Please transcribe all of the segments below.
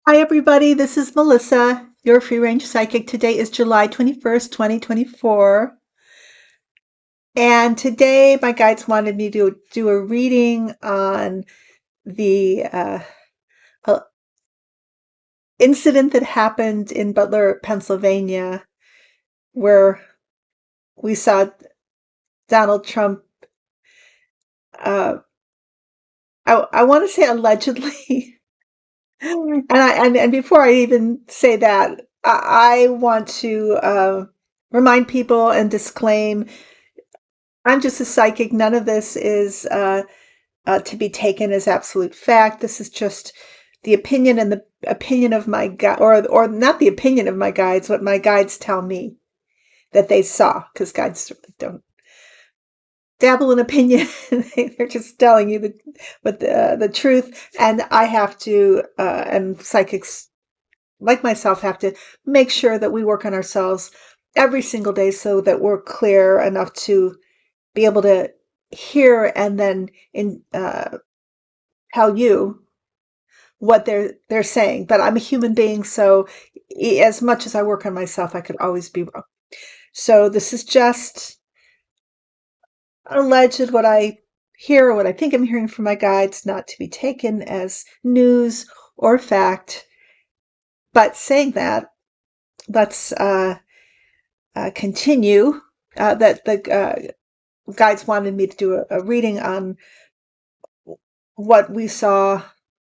Hi, everybody. This is Melissa, your free range psychic. Today is July 21st, 2024. And today, my guides wanted me to do a reading on the uh, incident that happened in Butler, Pennsylvania, where we saw Donald Trump. Uh, I want to say allegedly. And before I even say that, I want to remind people and disclaim I'm just a psychic. None of this is to be taken as absolute fact. This is just the opinion and the opinion of my guide, or not the opinion of my guides, what my guides tell me that they saw, because guides don't dabble in opinion. They're just telling you the truth. And I have to, and psychics like myself have to make sure that we work on ourselves every single day so that we're clear enough to be able to hear and then tell you what they're saying. But I'm a human being, so as much as I work on myself, I could always be wrong. So this is just alleged what I hear, or what I think I'm hearing from my guides, not to be taken as news or fact. But saying that, let's continue. That the guides wanted me to do a reading on what we saw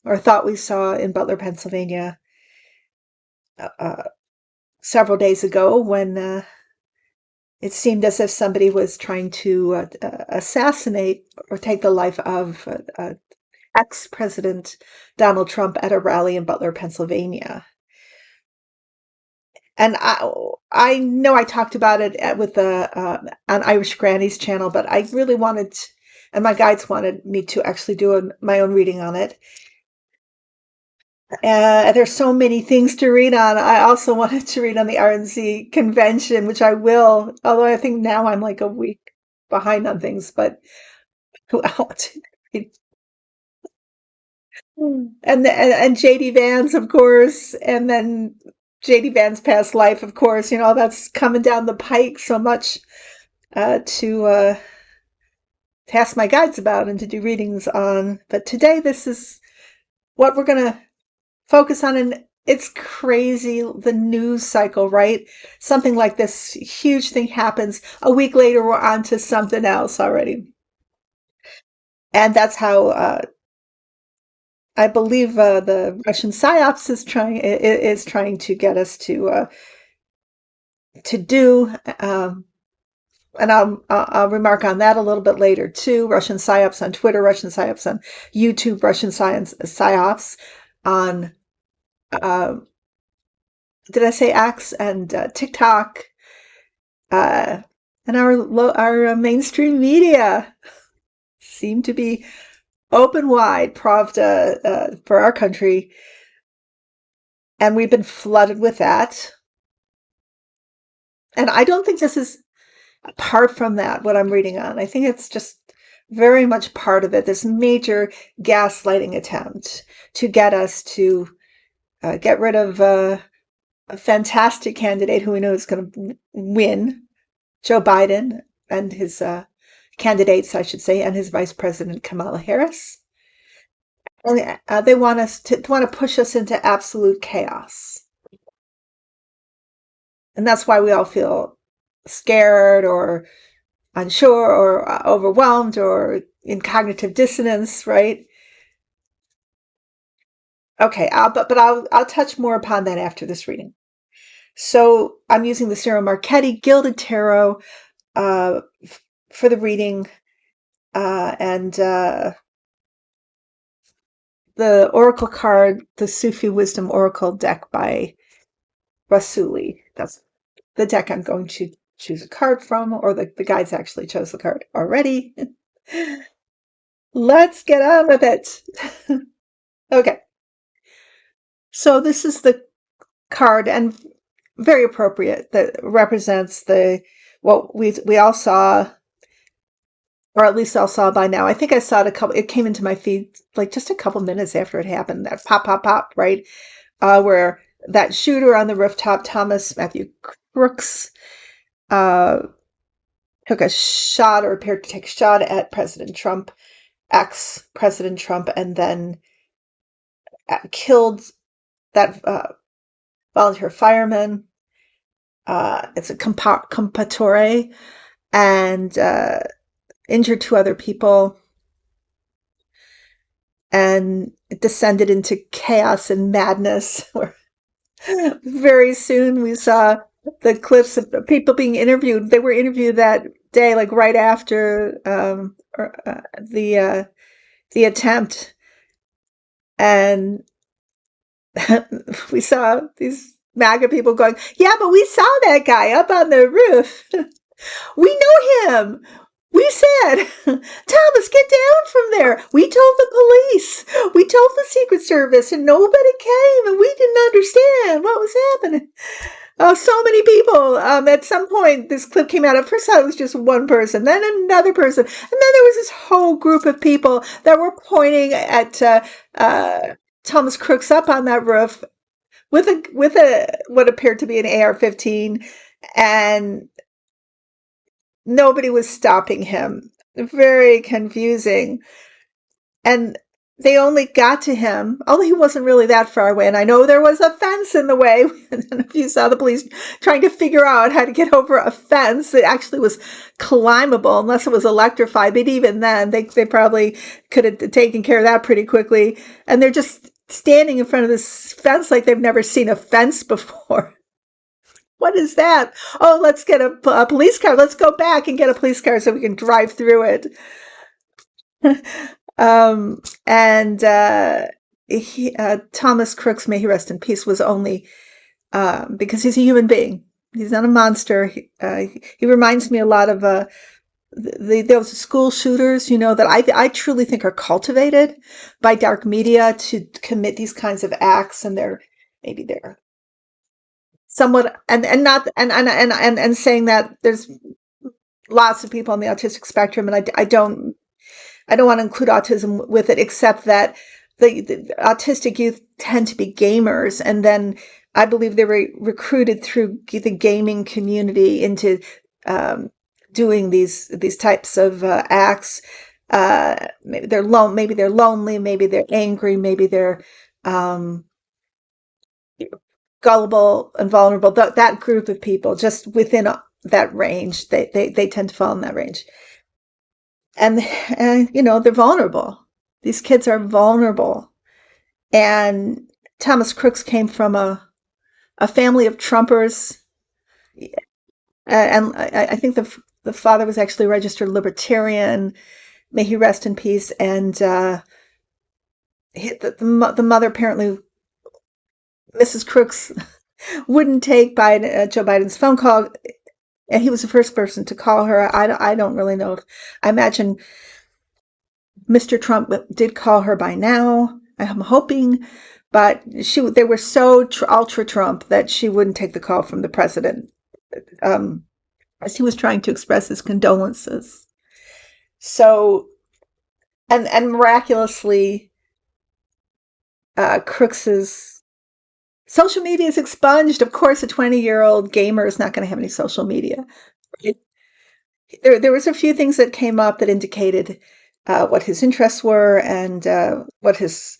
or thought we saw in Butler, Pennsylvania, uh, several days ago when it seemed as if somebody was trying to assassinate or take the life of ex-President Donald Trump at a rally in Butler, Pennsylvania. And I know I talked about it with on Irish Granny's channel, but I really wanted, and my guides wanted me to actually do my own reading on it. There's so many things to read on. I also wanted to read on the RNC convention, which I will, although I think now I'm like a week behind on things, but I want to read. And JD Vance, of course, and then JD Vance's past life, of course, that's coming down the pike so much to ask my guides about and to do readings on. But today, this is what we're going to focus on. And it's crazy, the news cycle, right? Something like this huge thing happens. A week later, we're on to something else already. And that's how I believe the Russian psyops is trying to get us to do. And I'll remark on that a little bit later too. Russian psyops on Twitter, Russian psyops on YouTube, Russian psyops on did I say X and TikTok, and our mainstream media seem to be open wide, Pravda, for our country, and we've been flooded with that. And I don't think this is apart from that what I'm reading on. I think it's just very much part of it. This major gaslighting attempt to get us to get rid of a fantastic candidate who we know is going to win, Joe Biden, and his candidates, I should say, and his Vice President Kamala Harris. And they want to push us into absolute chaos, and that's why we all feel scared or unsure or overwhelmed or in cognitive dissonance, right? Okay, I'll touch more upon that after this reading. So I'm using the Ciro Marchetti Gilded Tarot for the reading, and the Oracle card, the Sufi Wisdom Oracle deck by Rasuli. That's the deck I'm going to choose a card from, or the guides actually chose the card already. Let's get on with it. Okay. So this is the card, and very appropriate, that represents what we all saw, or at least I saw by now. I think I saw it it came into my feed like just a couple minutes after it happened, that pop, pop, pop, right? where that shooter on the rooftop, Thomas Matthew Crooks, uh, took a shot or appeared to take a shot at President Trump, ex-President Trump, and then killed that volunteer fireman. It's a compatore, and injured two other people. And it descended into chaos and madness. Very soon we saw the clips of people being interviewed. They were interviewed that day, like right after the attempt, and we saw these MAGA people going, "Yeah, but we saw that guy up on the roof. We know him. We said, Thomas, get down from there. We told the police. We told the Secret Service, and nobody came, and we didn't understand what was happening." Oh, so many people. At some point, this clip came out. At first, I thought it was just one person, then another person, and then there was this whole group of people that were pointing at Thomas Crooks up on that roof with a what appeared to be an AR-15, and nobody was stopping him. Very confusing. And they only got to him, although he wasn't really that far away. And I know there was a fence in the way. And if you saw the police trying to figure out how to get over a fence, it actually was climbable unless it was electrified. But even then, they probably could have taken care of that pretty quickly. And they're just standing in front of this fence like they've never seen a fence before. What is that? Oh, let's get a police car. Let's go back and get a police car so we can drive through it. And Thomas Crooks, may he rest in peace, was only because he's a human being. He's not a monster. He reminds me a lot of those school shooters, that I truly think are cultivated by dark media to commit these kinds of acts, and maybe they're somewhat and saying that there's lots of people on the autistic spectrum, and I don't want to include autism with it, except that the autistic youth tend to be gamers, and then I believe they were recruited through the gaming community into doing these types of acts. Maybe they're lonely, maybe they're angry, maybe they're gullible and vulnerable. That group of people, just within that range, they tend to fall in that range. And they're vulnerable. These kids are vulnerable. And Thomas Crooks came from a family of Trumpers, and I think the father was actually a registered libertarian. May he rest in peace. And the mother, apparently, Mrs. Crooks, wouldn't take Joe Biden's phone call. And he was the first person to call her. I don't really know. I imagine Mr. Trump did call her by now. I'm hoping. But they were so ultra Trump that she wouldn't take the call from the president, as he was trying to express his condolences. So, and miraculously, Crooks's social media is expunged. Of course, a 20-year-old gamer is not going to have any social media. Right? There was a few things that came up that indicated what his interests were, and what his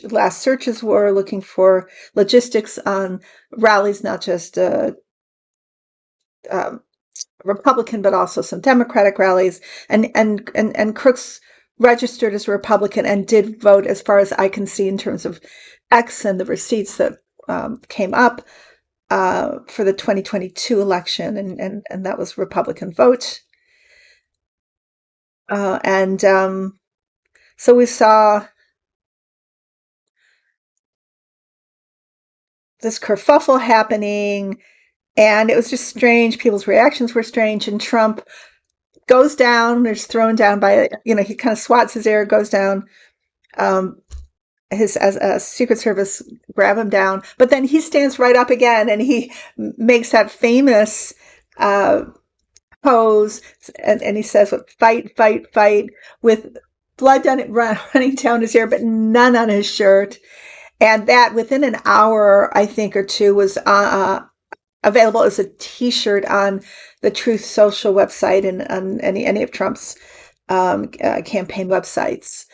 last searches were, looking for logistics on rallies, not just Republican, but also some Democratic rallies. And Crooks registered as a Republican and did vote, as far as I can see, in terms of X and the receipts that came up for the 2022 election, and that was Republican vote. So we saw this kerfuffle happening, and it was just strange. People's reactions were strange, and Trump goes down, is thrown down by, he kind of swats his air, goes down. As a Secret Service grab him down, but then he stands right up again, and he makes that famous pose, and he says, "Fight, fight, fight," with blood running down his hair, but none on his shirt. And that within an hour, I think, or two was available as a T-shirt on the Truth Social website and on any of Trump's campaign websites.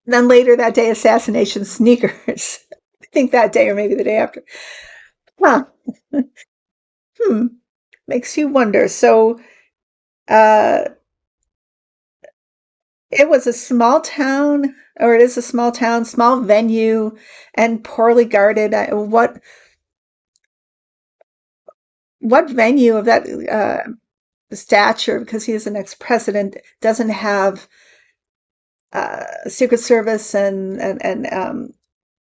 And then later that day, assassination sneakers. I think that day or maybe the day after. Huh. Hmm. Makes you wonder. So uh, it was a small town, or it is a small town, small venue, and poorly guarded. What venue of that stature, because he is the next president, doesn't have Secret Service and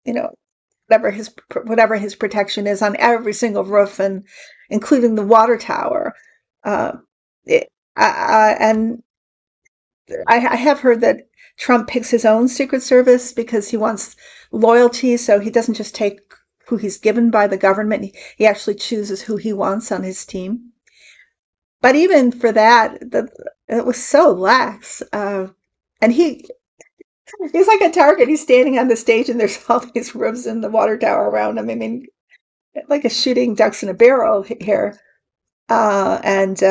you know whatever his protection is on every single roof and including the water tower. Uh, it, and I have heard that Trump picks his own Secret Service because he wants loyalty, so he doesn't just take who he's given by the government. He actually chooses who he wants on his team. But even for that, it was so lax. And he's like a target. He's standing on the stage, and there's all these roofs in the water tower around him. I mean, like a shooting ducks in a barrel here. And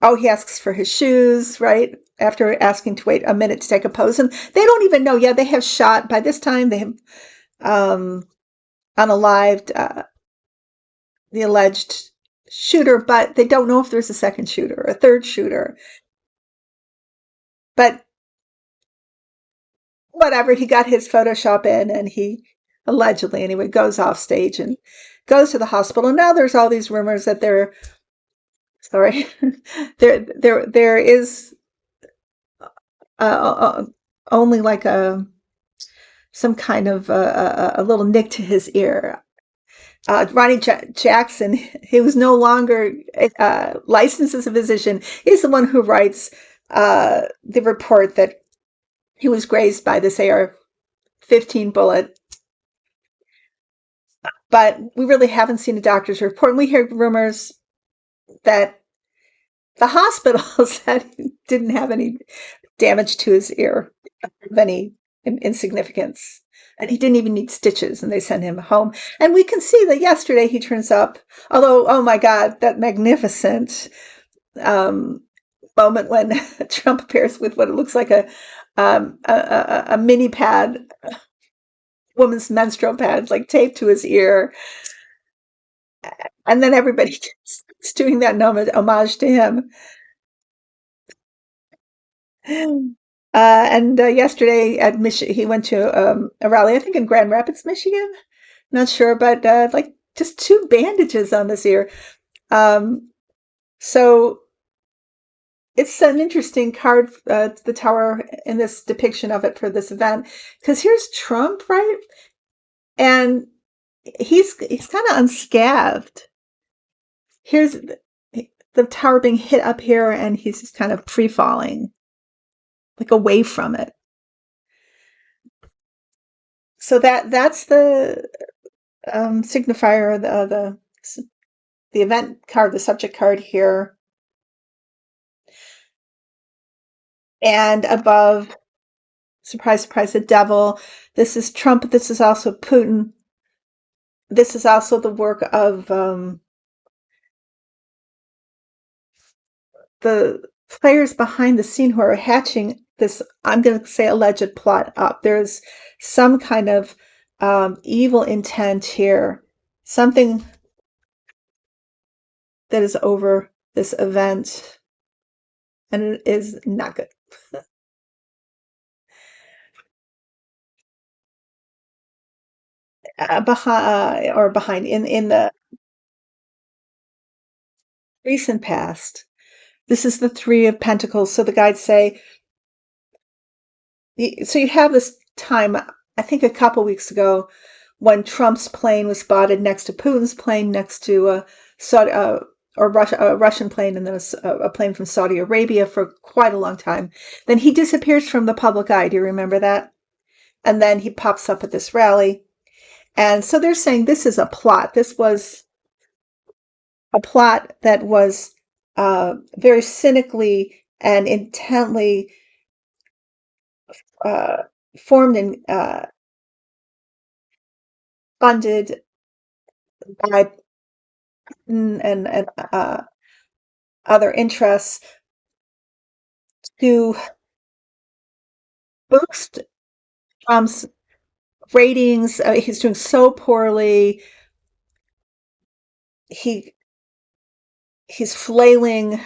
oh, he asks for his shoes, right? After asking to wait a minute to take a pose. And they don't even know. Yeah, they have shot, by this time, they have um, unalived the alleged shooter, but they don't know if there's a second shooter, a third shooter. But whatever, he got his Photoshop in and he allegedly, anyway, goes off stage and goes to the hospital. Now there's all these rumors that sorry, there is uh, only like some kind of a little nick to his ear. Ronnie Jackson, he was no longer licensed as a physician. He's the one who writes the report that he was grazed by this AR-15 bullet. But we really haven't seen a doctor's report. And we hear rumors that the hospital said he didn't have any damage to his ear of any insignificance. And he didn't even need stitches, and they sent him home. And we can see that yesterday he turns up, although, oh my God, that magnificent um, moment when Trump appears with what it looks like a mini pad, woman's menstrual pad, like taped to his ear. And then everybody is doing that homage to him. And yesterday at he went to a rally, I think in Grand Rapids, Michigan. Not sure, but like just two bandages on this ear. Um, so it's an interesting card, the tower in this depiction of it for this event, because here's Trump, right? And he's kind of unscathed. Here's the tower being hit up here, and he's just kind of free falling, like away from it. So that's the signifier, the event card, the subject card here, and above, surprise, surprise, the devil. This is Trump. This is also Putin. This is also the work of the players behind the scene who are hatching this, I'm going to say, alleged plot up. There's some kind of evil intent here, something that is over this event, and it is not good. Behind in the recent past. This is the Three of Pentacles. So the guides say, so you have this time, I think a couple weeks ago, when Trump's plane was spotted next to Putin's plane, next to Saudi, or Russia, a Russian plane, and then a plane from Saudi Arabia for quite a long time. Then he disappears from the public eye. Do you remember that? And then he pops up at this rally. And so they're saying this is a plot. This was a plot that was very cynically and intently uh, formed funded by and other interests to boost Trump's ratings. He's doing so poorly. He he's flailing,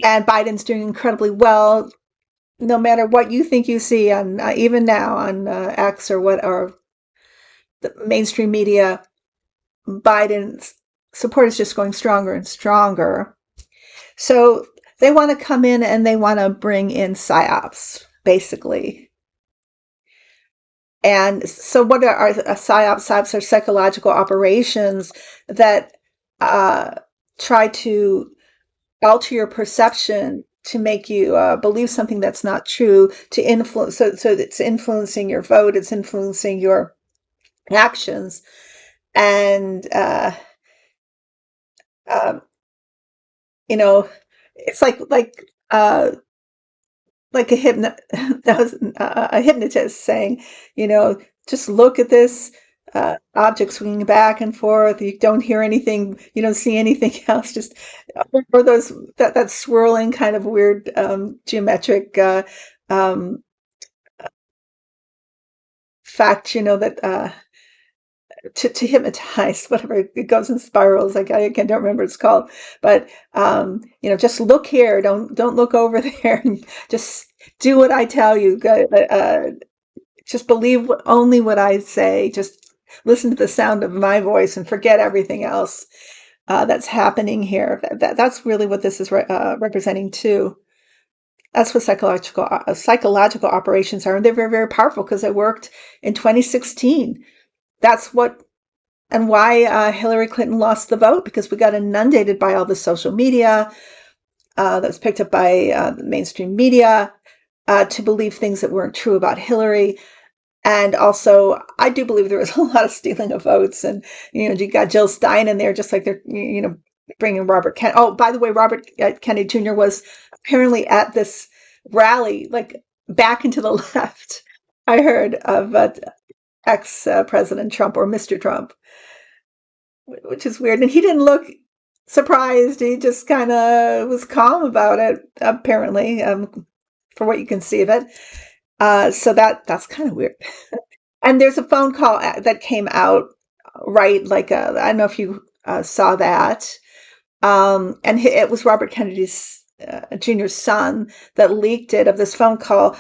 and Biden's doing incredibly well. No matter what you think you see on even now on X or what or the mainstream media, Biden's support is just going stronger and stronger. So they want to come in and they want to bring in psyops, basically. And so, what are psyops? Psyops are psychological operations that uh, try to alter your perception to make you believe something that's not true. To influence, so it's influencing your vote. It's influencing your actions, and um, you know, it's like a that was a hypnotist saying, you know, just look at this object swinging back and forth. You don't hear anything. You don't see anything else. Just or those that swirling kind of weird geometric um, fact. You know that to hypnotize whatever it goes in spirals. Like I don't remember what it's called, but you know, just look here. Don't look over there. Just do what I tell you. Just believe only what I say. Just listen to the sound of my voice and forget everything else that's happening here. That's really what this is representing too. That's what psychological operations are, and they're very very powerful because they worked in 2016. That's what and why Hillary Clinton lost the vote, because we got inundated by all the social media that's picked up by the mainstream media to believe things that weren't true about Hillary. And also, I do believe there was a lot of stealing of votes. And, you know, you got Jill Stein in there, just like they're, you know, bringing Robert Kennedy. Oh, by the way, Robert Kennedy Jr. was apparently at this rally, like back into the left, I heard, of ex-President Trump or Mr. Trump, which is weird. And he didn't look surprised. He just kind of was calm about it, apparently, for what you can see of it. So that's kind of weird. And there's a phone call that came out, right? Like, I don't know if you saw that. And it was Robert Kennedy's Jr.'s son that leaked it, of this phone call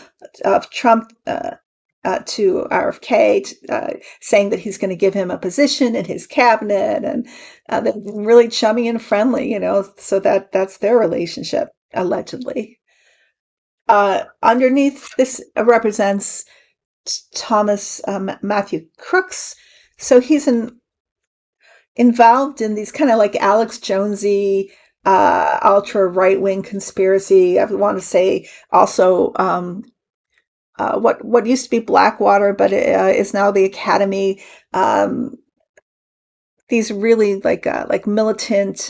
of Trump to RFK, saying that he's going to give him a position in his cabinet, and they're really chummy and friendly, you know. So that's their relationship, allegedly. Underneath this represents Thomas Matthew Crooks. So he's involved in these kind of like Alex Jonesy, ultra right wing conspiracy. I want to say also what used to be Blackwater, but is now the Academy. These really like militant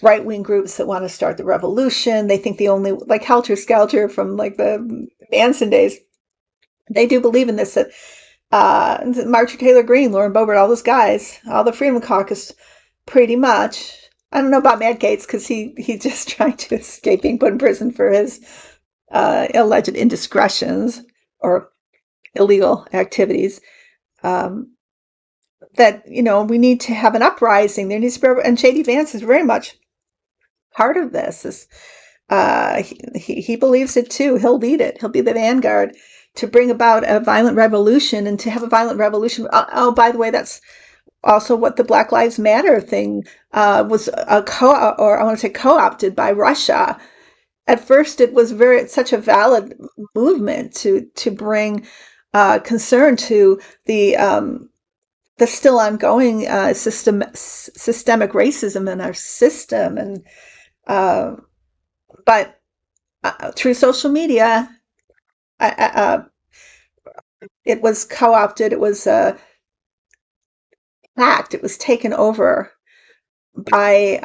right wing groups that want to start the revolution. They think the only, like Helter Skelter from like the Manson days. They do believe in this, that Marjorie Taylor Greene, Lauren Boebert, all those guys, all the Freedom Caucus, pretty much. I don't know about Matt Gaetz, because he's just trying to escape being put in prison for his alleged indiscretions or illegal activities. That, you know, we need to have an uprising. There needs to be, and J.D. Vance is very much part of this. He believes it too. He'll lead it. He'll be the vanguard to bring about a violent revolution, and to have a violent revolution. Oh, by the way, that's also what the Black Lives Matter thing was or I want to say co-opted by Russia. At first, it was such a valid movement to bring concern to the still ongoing systemic racism in our system, and but through social media, it was co-opted. It was hacked. It was taken over by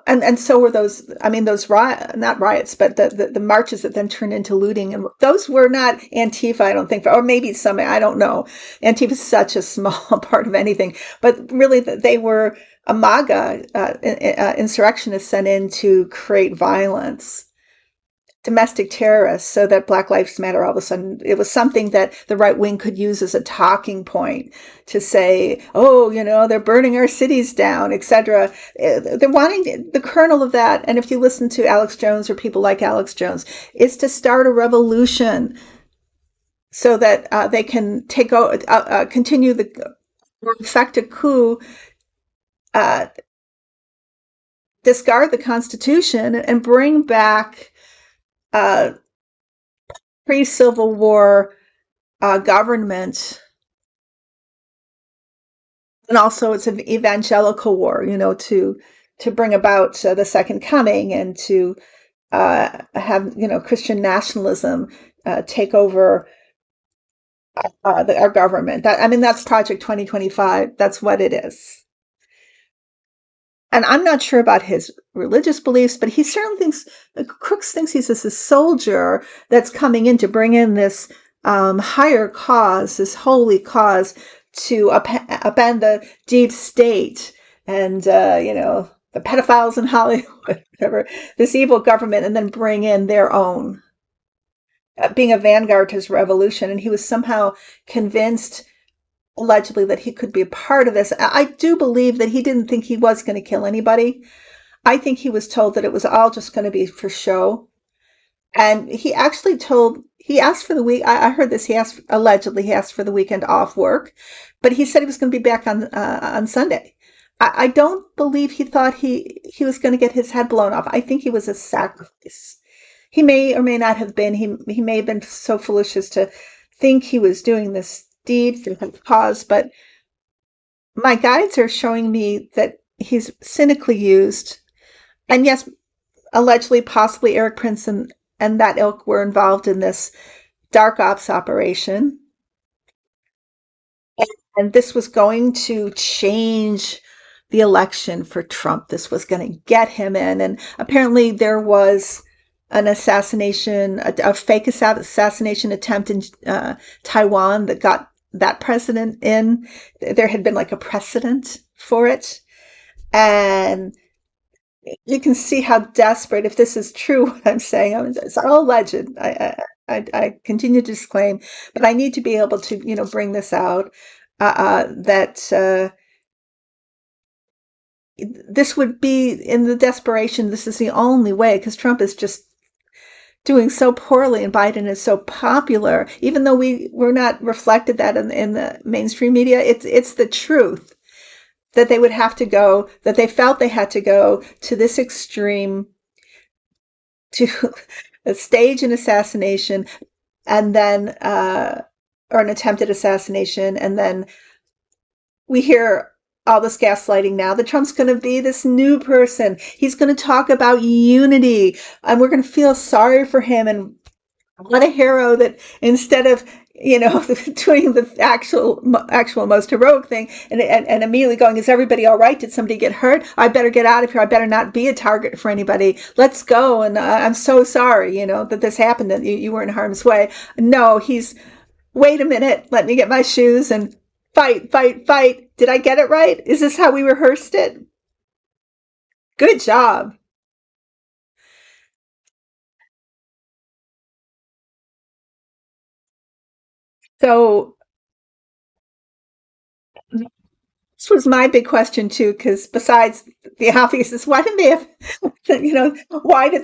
and so were those, I mean, those not riots, but the marches that then turned into looting, and those were not Antifa, I don't think, or maybe some, I don't know. Antifa is such a small part of anything, but really they were a MAGA insurrectionists sent in to create violence, domestic terrorists, so that Black Lives Matter, all of a sudden it was something that the right wing could use as a talking point to say, oh, they're burning our cities down, etc. They're wanting the kernel of that. And if you listen to Alex Jones or people like Alex Jones, is to start a revolution so that they can continue or effect a coup, uh, discard the Constitution, and bring back pre-Civil War government. And also it's an evangelical war, to bring about the second coming, and to have, Christian nationalism take over our government. That's Project 2025. That's what it is. And I'm not sure about his religious beliefs, but he certainly thinks, Crooks thinks he's this soldier that's coming in to bring in this higher cause, this holy cause, to upend the deep state and, the pedophiles in Hollywood, whatever, this evil government, and then bring in their own, being a vanguard to his revolution. And he was somehow convinced, allegedly, that he could be a part of this. I do believe that he didn't think he was going to kill anybody. I think he was told that it was all just going to be for show. And he actually he asked for the week. I heard this. Allegedly, he asked for the weekend off work, but he said he was going to be back on Sunday. I don't believe he thought he was going to get his head blown off. I think he was a sacrifice. He may or may not have been. He may have been so foolish as to think he was doing this deed for the cause, but my guides are showing me that he's cynically used. And yes, allegedly, possibly Eric Prince and that ilk were involved in this dark ops operation. And this was going to change the election for Trump. This was going to get him in. And apparently there was an assassination, a fake assassination attempt in Taiwan that got that president in. There had been like a precedent for it. And you can see how desperate, if this is true, what I'm saying, it's all legend. I continue to disclaim, but I need to be able to, bring this out, that this would be, in the desperation, this is the only way, because Trump is just doing so poorly and Biden is so popular, even though we're not reflected that in the mainstream media. It's the truth that they would have to go, that they felt they had to go to this extreme to stage an assassination, and then, or an attempted assassination. And then we hear all this gaslighting now that Trump's going to be this new person. He's going to talk about unity, and we're going to feel sorry for him. And what a hero that instead of, doing the actual most heroic thing and immediately going, is everybody all right? Did somebody get hurt? I better get out of here. I better not be a target for anybody. Let's go. And I'm so sorry, that this happened, that you were in harm's way. No, wait a minute. Let me get my shoes and fight, fight, fight. Did I get it right? Is this how we rehearsed it? Good job. So this was my big question too, because besides the obvious is, why didn't they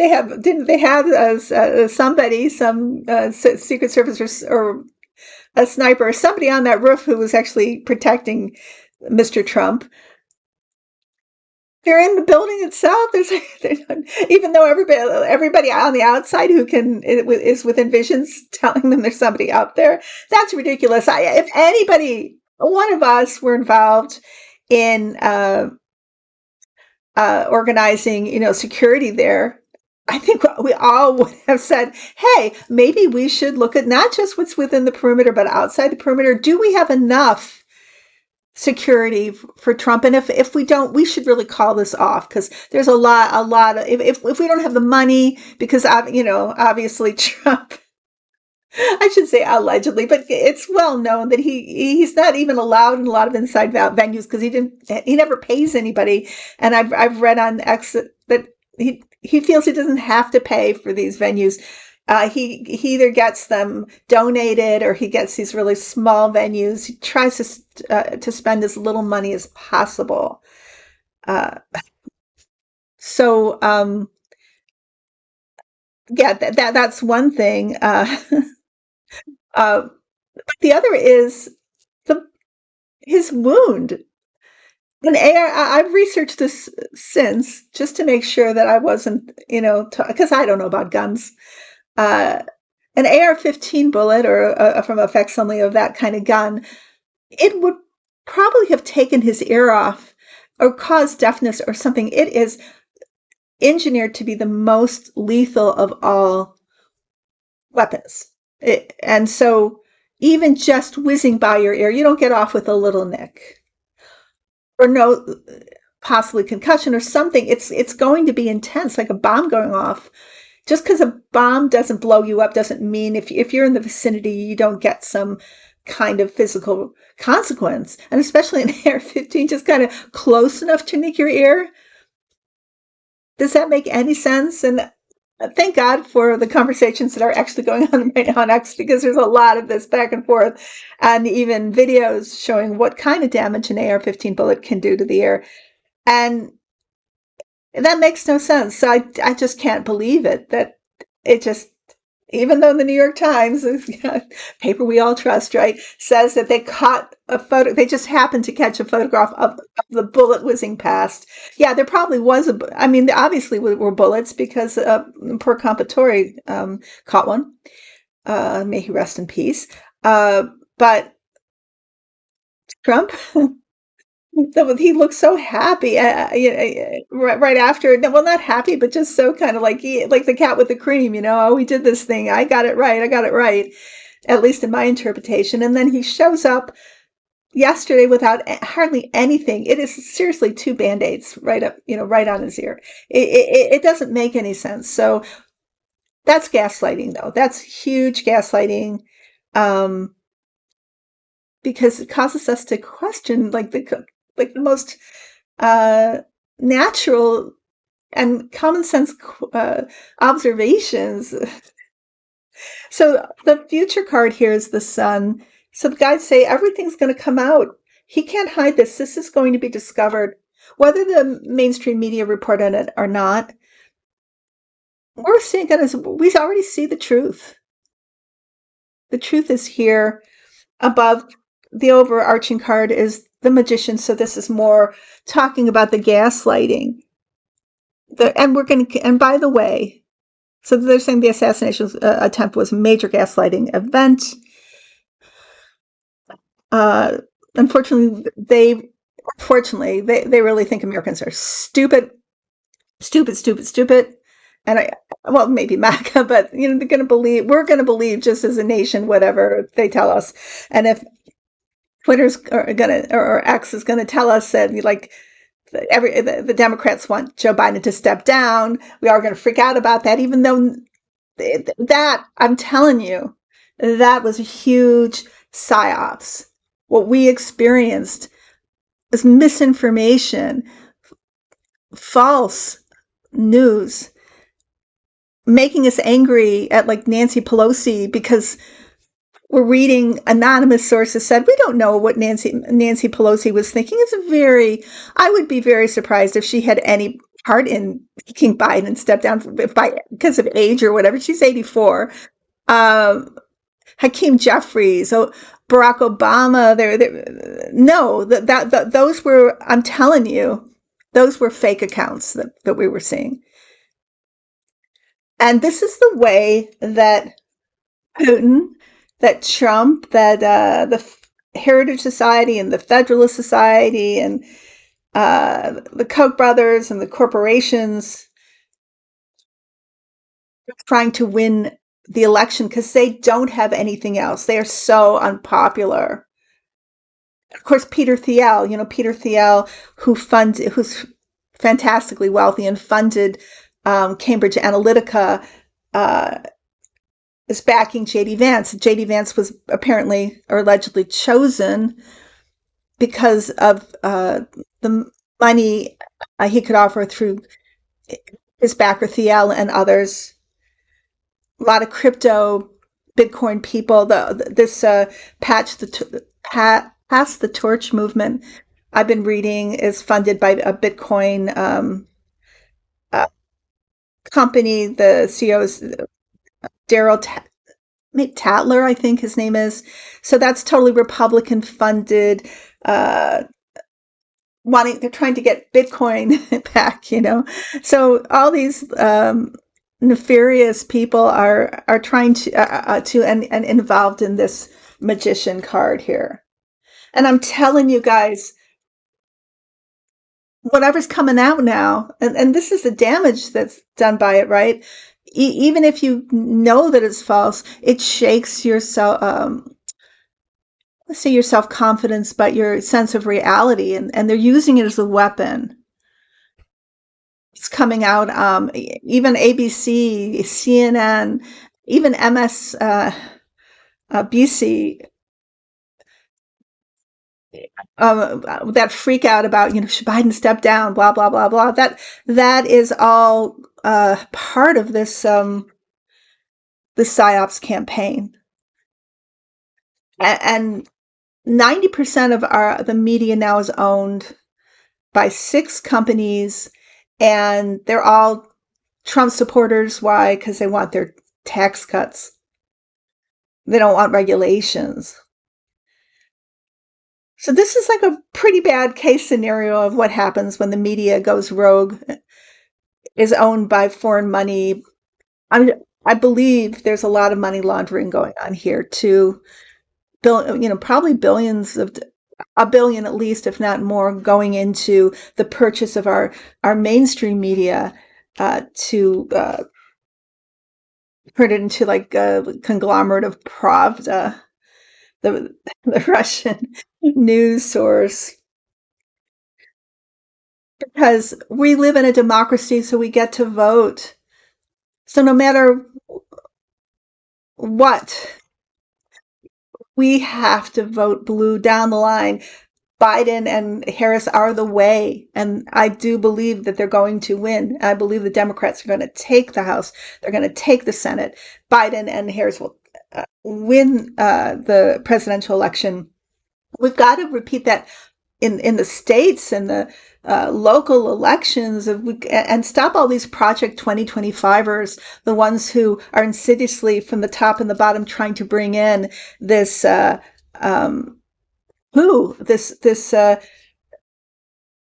have, didn't they have somebody, some Secret Service or a sniper, or somebody on that roof who was actually protecting Mr. Trump? They're in the building itself. Even though everybody on the outside who is within visions telling them there's somebody up there. That's ridiculous. If anybody, one of us, were involved in organizing, security there, I think we all would have said, hey, maybe we should look at not just what's within the perimeter, but outside the perimeter. Do we have enough security for Trump. And if we don't, we should really call this off, because there's a lot of, if we don't have the money, because obviously Trump, I should say allegedly, but it's well known that he's not even allowed in a lot of inside venues, because he never pays anybody. And I've read on X that he feels he doesn't have to pay for these venues. He either gets them donated, or he gets these really small venues. He tries to spend as little money as possible. Uh, so yeah, that's one thing. Uh, the other is the his wound. And I've researched this since, just to make sure that I wasn't, because I don't know about guns. Uh, an AR-15 bullet, or from a facsimile of that kind of gun, it would probably have taken his ear off or caused deafness or something. It is engineered to be the most lethal of all weapons. And so even just whizzing by your ear, you don't get off with a little nick or no, possibly concussion or something. It's going to be intense, like a bomb going off. Just because a bomb doesn't blow you up doesn't mean if you're in the vicinity, you don't get some kind of physical consequence. And especially an AR-15, just kind of close enough to nick your ear. Does that make any sense? And thank God for the conversations that are actually going on right now on X, because there's a lot of this back and forth, and even videos showing what kind of damage an AR-15 bullet can do to the ear. And that makes no sense. So I just can't believe it, that it just, even though the New York Times, paper we all trust, right, says that they caught a photo, they just happened to catch a photograph of the bullet whizzing past. Yeah, there probably was I mean, there obviously were bullets, because poor Compatori caught one. May he rest in peace. But Trump, he looked so happy, right after. Well, not happy, but just so kind of like like the cat with the cream. Oh, we did this thing. I got it right. I got it right, at least in my interpretation. And then he shows up yesterday without hardly anything. It is seriously two band-aids right up, right on his ear. It doesn't make any sense. So that's gaslighting, though. That's huge gaslighting. Um, because it causes us to question, like the most uh, natural and common sense observations. So the future card here is the sun. So the guides say everything's going to come out. He can't hide this. This is going to be discovered, whether the mainstream media report on it or not. We're seeing it as, we already see the truth. The truth is here. Above the overarching card is the magician. So this is more talking about the gaslighting. And by the way, so they're saying the assassination attempt was a major gaslighting event. Unfortunately, they really think Americans are stupid. And well, maybe MAGA, but they're going to believe, we're going to believe just as a nation, whatever they tell us. And if Twitter's or X is going to tell us that, like, the Democrats want Joe Biden to step down, we are going to freak out about that, even though that, I'm telling you, that was a huge psyops. What we experienced is misinformation, false news, making us angry at, like, Nancy Pelosi, because we're reading anonymous sources said, we don't know what Nancy Pelosi was thinking. I would be very surprised if she had any part in making Biden step down because of age or whatever. She's 84. Hakeem Jeffries, Barack Obama. No, those were, I'm telling you, those were fake accounts that we were seeing. And this is the way that Putin, that Trump, that the Heritage Society and the Federalist Society and the Koch brothers and the corporations are trying to win the election, because they don't have anything else. They are so unpopular. Of course, Peter Thiel, Peter Thiel, who's fantastically wealthy and funded Cambridge Analytica, uh, is backing JD Vance. JD Vance was apparently or allegedly chosen because of the money he could offer through his backer Thiel and others. A lot of crypto, Bitcoin people. This pass the torch movement I've been reading is funded by a Bitcoin uh, company. The CEO is Daryl Tatler, I think his name is. So that's totally Republican funded. Uh, they're trying to get Bitcoin back. So all these nefarious people are trying to and involved in this magician card here. And I'm telling you guys, whatever's coming out now, and this is the damage that's done by it, right? Even if you know that it's false, it shakes your let's say your self confidence, but your sense of reality, and they're using it as a weapon. It's coming out, even ABC, CNN, even BC, that freak out about, should Biden step down, blah, blah, blah, blah. That is all part of this PSYOPs campaign. And 90% of the media now is owned by 6 companies, and they're all Trump supporters. Why? Because they want their tax cuts. They don't want regulations. So this is like a pretty bad case scenario of what happens when the media goes rogue, is owned by foreign money. I believe there's a lot of money laundering going on here too. Probably billions of a billion at least, if not more, going into the purchase of our mainstream media to turn it into like a conglomerate of Pravda, the Russian news source. Because we live in a democracy, so we get to vote. So no matter what, we have to vote blue down the line. Biden and Harris are the way. And I do believe that they're going to win. I believe the Democrats are going to take the House. They're going to take the Senate. Biden and Harris will win the presidential election. We've got to repeat that in the states and the local elections, and stop all these Project 2025ers, the ones who are insidiously from the top and the bottom trying to bring in this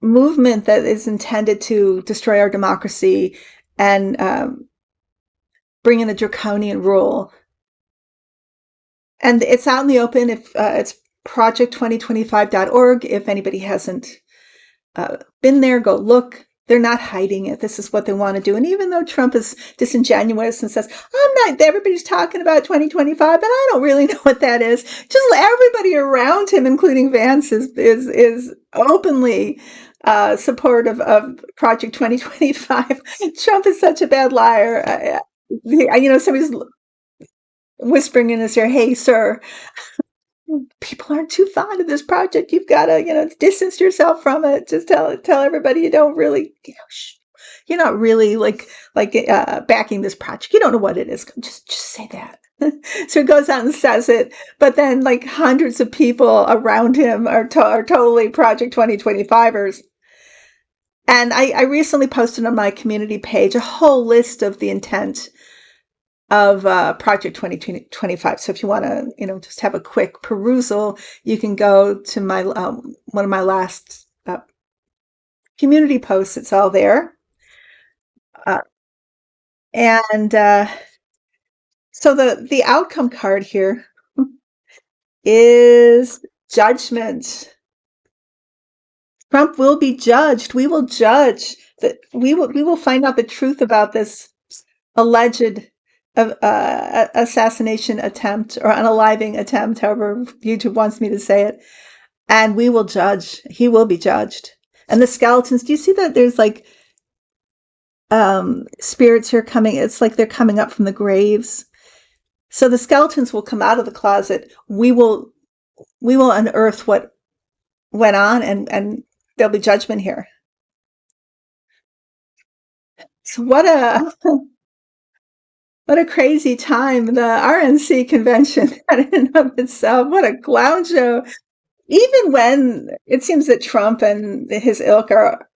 movement that is intended to destroy our democracy and bring in a draconian rule. And it's out in the open. If it's project2025.org. If anybody hasn't been there, go look. They're not hiding it. This is what they want to do. And even though Trump is disingenuous and says, everybody's talking about 2025, but I don't really know what that is. Just everybody around him, including Vance, is openly supportive of Project 2025. Trump is such a bad liar. Somebody's whispering in his ear, "Hey, sir, people aren't too fond of this project. You've got to, distance yourself from it. Just tell everybody you don't really, you're not really like backing this project. You don't know what it is. Just say that." So he goes out and says it, but then like hundreds of people around him are totally Project 2025ers. And I recently posted on my community page a whole list of the intent of Project 2025. So if you want to, just have a quick perusal, you can go to my one of my last community posts. It's all there. And so the outcome card here is judgment. Trump will be judged. We will judge that. We will find out the truth about this alleged assassination attempt or unaliving attempt, however YouTube wants me to say it. And we will judge. He will be judged. And the skeletons, do you see that there's like spirits here coming? It's like they're coming up from the graves. So the skeletons will come out of the closet. We will unearth what went on, and there'll be judgment here. So what a crazy time. The RNC convention in and of itself. What a clown show. Even when it seems that Trump and his ilk are,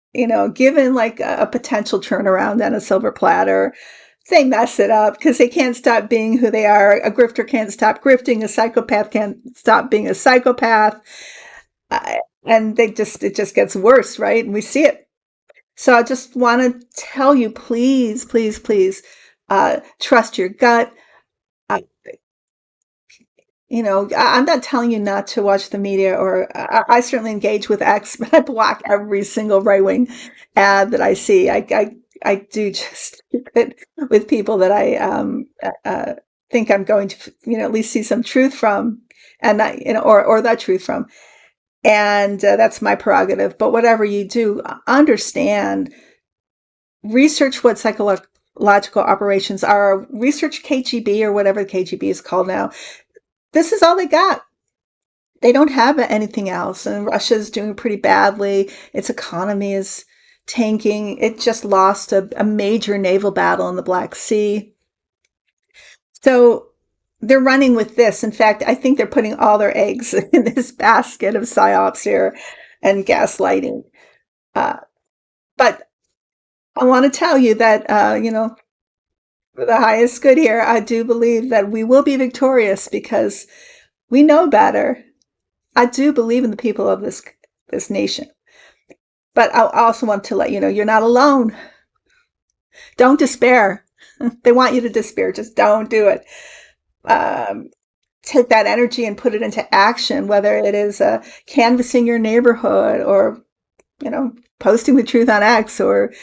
given like a potential turnaround on a silver platter, they mess it up because they can't stop being who they are. A grifter can't stop grifting. A psychopath can't stop being a psychopath. And it just gets worse, right? And we see it. So I just want to tell you, please, please, please, trust your gut. Uh, I'm not telling you not to watch the media, or I certainly engage with X, but I block every single right wing ad that I see. I do just keep it with people that I think I'm going to, at least see some truth from, and that, or that truth from. And that's my prerogative. But whatever you do, understand, research what psychological operations are, research KGB or whatever the KGB is called now. This is all they got. They don't have anything else. And Russia's doing pretty badly. Its economy is tanking. It just lost a major naval battle in the Black Sea. So they're running with this. In fact, I think they're putting all their eggs in this basket of psyops here and gaslighting. But I want to tell you that, for the highest good here, I do believe that we will be victorious because we know better. I do believe in the people of this nation. But I also want to let you know you're not alone. Don't despair. They want you to despair. Just don't do it. Take that energy and put it into action, whether it is canvassing your neighborhood, or posting the truth on X, or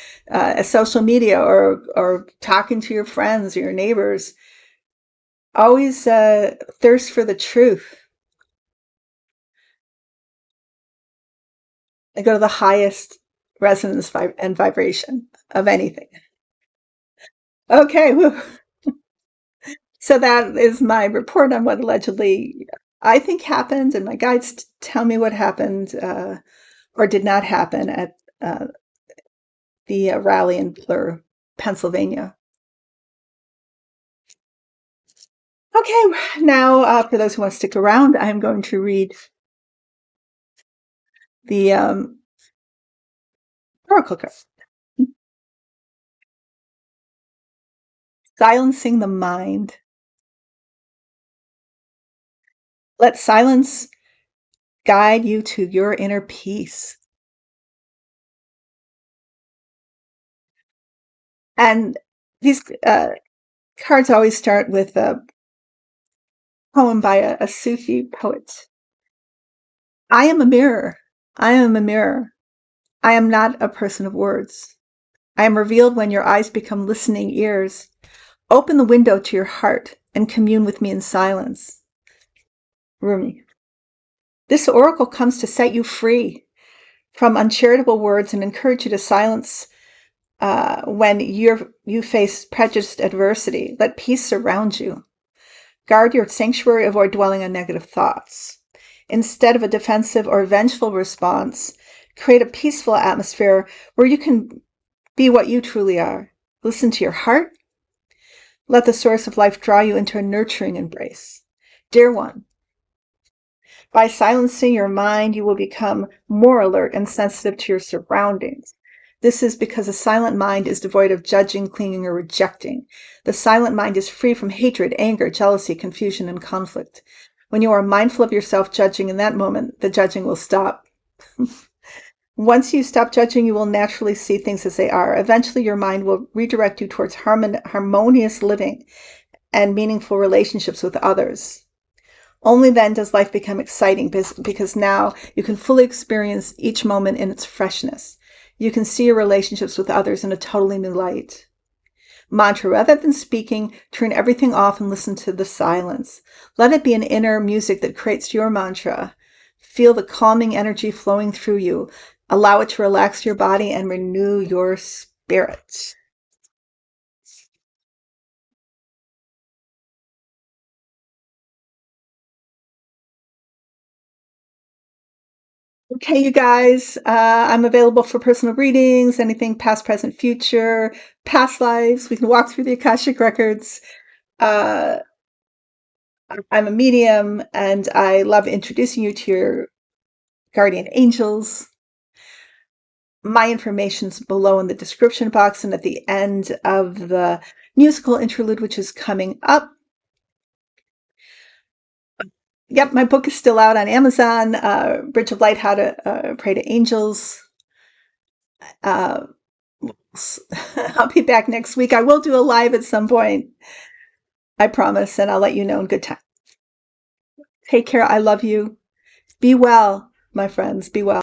social media, or talking to your friends or your neighbors. Always thirst for the truth. And go to the highest resonance and vibration of anything. Okay, whew. So that is my report on what allegedly I think happened, and my guides tell me what happened or did not happen at the rally in Blur, Pennsylvania. Okay, now for those who want to stick around, I'm going to read the oracle card. Silencing the mind. Let silence guide you to your inner peace. And these cards always start with a poem by a Sufi poet. I am a mirror. I am a mirror. I am not a person of words. I am revealed when your eyes become listening ears. Open the window to your heart and commune with me in silence. Rumi. This oracle comes to set you free from uncharitable words and encourage you to silence when you face prejudiced adversity. Let peace surround you. Guard your sanctuary, avoid dwelling on negative thoughts. Instead of a defensive or vengeful response, create a peaceful atmosphere where you can be what you truly are. Listen to your heart. Let the source of life draw you into a nurturing embrace. Dear one, by silencing your mind, you will become more alert and sensitive to your surroundings. This is because a silent mind is devoid of judging, clinging, or rejecting. The silent mind is free from hatred, anger, jealousy, confusion, and conflict. When you are mindful of yourself judging in that moment, the judging will stop. Once you stop judging, you will naturally see things as they are. Eventually, your mind will redirect you towards harmonious living and meaningful relationships with others. Only then does life become exciting, because now you can fully experience each moment in its freshness. You can see your relationships with others in a totally new light. Mantra: rather than speaking, turn everything off and listen to the silence. Let it be an inner music that creates your mantra. Feel the calming energy flowing through you. Allow it to relax your body and renew your spirit. Okay, you guys, I'm available for personal readings, anything past, present, future, past lives. We can walk through the Akashic records. Uh, I'm a medium and I love introducing you to your guardian angels. My information's below in the description box and at the end of the musical interlude, which is coming up. Yep, my book is still out on Amazon. Bridge of Light: How to Pray to Angels. Uh, I'll be back next week. I will do a live at some point. I promise, and I'll let you know in good time. Take care. I love you. Be well, my friends. Be well.